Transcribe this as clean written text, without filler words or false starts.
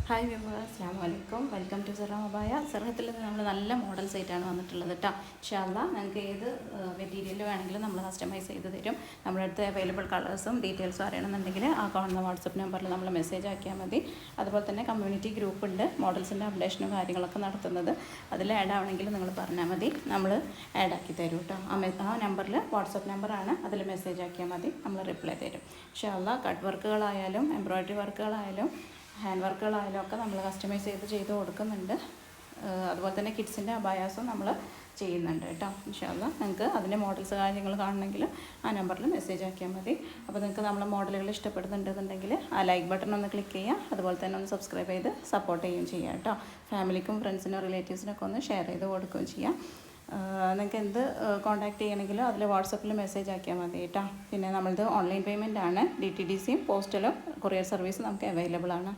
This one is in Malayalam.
ഹായ് വ്യൂവേഴ്സ്, അസ്സലാമു അലൈക്കും. വെൽക്കം ടു സെറ മൊബായ. സെറത്തിൽ നിന്ന് നമ്മൾ നല്ല മോഡൽ സൈറ്റാണ് വന്നിട്ടുള്ളത് കേട്ടോ. ഇൻഷാ അല്ലാഹ് നിങ്ങൾക്ക് ഏത് മെറ്റീരിയൽ വേണമെങ്കിലും നമ്മൾ കസ്റ്റമൈസ് ചെയ്ത് തരും. നമ്മുടെ അടുത്ത് അവൈലബിൾ കളേഴ്സും ഡീറ്റെയിൽസും അറിയണമെന്നുണ്ടെങ്കിൽ ആ കാണുന്ന വാട്സപ്പ് നമ്പറിൽ നമ്മൾ മെസ്സേജ് ആക്കിയാൽ മതി. അതുപോലെ തന്നെ കമ്മ്യൂണിറ്റി ഗ്രൂപ്പ് ഉണ്ട്, മോഡൽസിൻ്റെ അപ്ഡേഷനും കാര്യങ്ങളൊക്കെ നടത്തുന്നത്. അതിൽ ആഡ് ആവണമെങ്കിൽ നിങ്ങൾ പറഞ്ഞാൽ മതി, നമ്മൾ ആഡ് ആക്കി തരും കേട്ടോ. ആ നമ്പറിൽ വാട്സപ്പ് നമ്പറാണ്, അതിൽ മെസ്സേജ് ആക്കിയാൽ മതി, നമ്മൾ റിപ്ലൈ തരും. ഇൻഷാ അല്ലാഹ് കട്ട് വർക്കുകളായാലും എംബ്രോയ്ഡറി വർക്കുകളായാലും ഹാൻഡ് വർക്കുകളായാലും ഒക്കെ നമ്മൾ കസ്റ്റമൈസ് ചെയ്ത് കൊടുക്കുന്നുണ്ട്. അതുപോലെ തന്നെ കിഡ്സിൻ്റെ അബായാസും നമ്മൾ ചെയ്യുന്നുണ്ട് കേട്ടോ. ഇൻഷാ അല്ലാഹ് നിങ്ങൾക്ക് അതിൻ്റെ മോഡൽസ് കാര്യങ്ങൾ കാണണമെങ്കിൽ ആ നമ്പറിൽ മെസ്സേജ് ആക്കിയാൽ മതി. അപ്പോൾ നിങ്ങൾക്ക് നമ്മളെ മോഡലുകൾ ഇഷ്ടപ്പെടുന്നുണ്ടെന്നുണ്ടെങ്കിൽ ആ ലൈക്ക് ബട്ടൺ ഒന്ന് ക്ലിക്ക് ചെയ്യുക. അതുപോലെ തന്നെ ഒന്ന് സബ്സ്ക്രൈബ് ചെയ്ത് സപ്പോർട്ട് ചെയ്യുകയും ചെയ്യുക കേട്ടോ. ഫാമിലിക്കും ഫ്രണ്ട്സിനും റിലേറ്റീവ്സിനൊക്കെ ഒന്ന് ഷെയർ ചെയ്ത് കൊടുക്കുകയും ചെയ്യാം. നിങ്ങൾക്ക് എന്ത് കോൺടാക്റ്റ് ചെയ്യണമെങ്കിലും അതിൽ വാട്സപ്പിൽ മെസ്സേജ് ആക്കിയാൽ മതി കേട്ടോ. പിന്നെ നമ്മളത് ഓൺലൈൻ പേയ്മെൻ്റ് ആണ്. DTDCയും പോസ്റ്റലും കൊറിയർ സർവീസും നമുക്ക് അവൈലബിൾ ആണ്.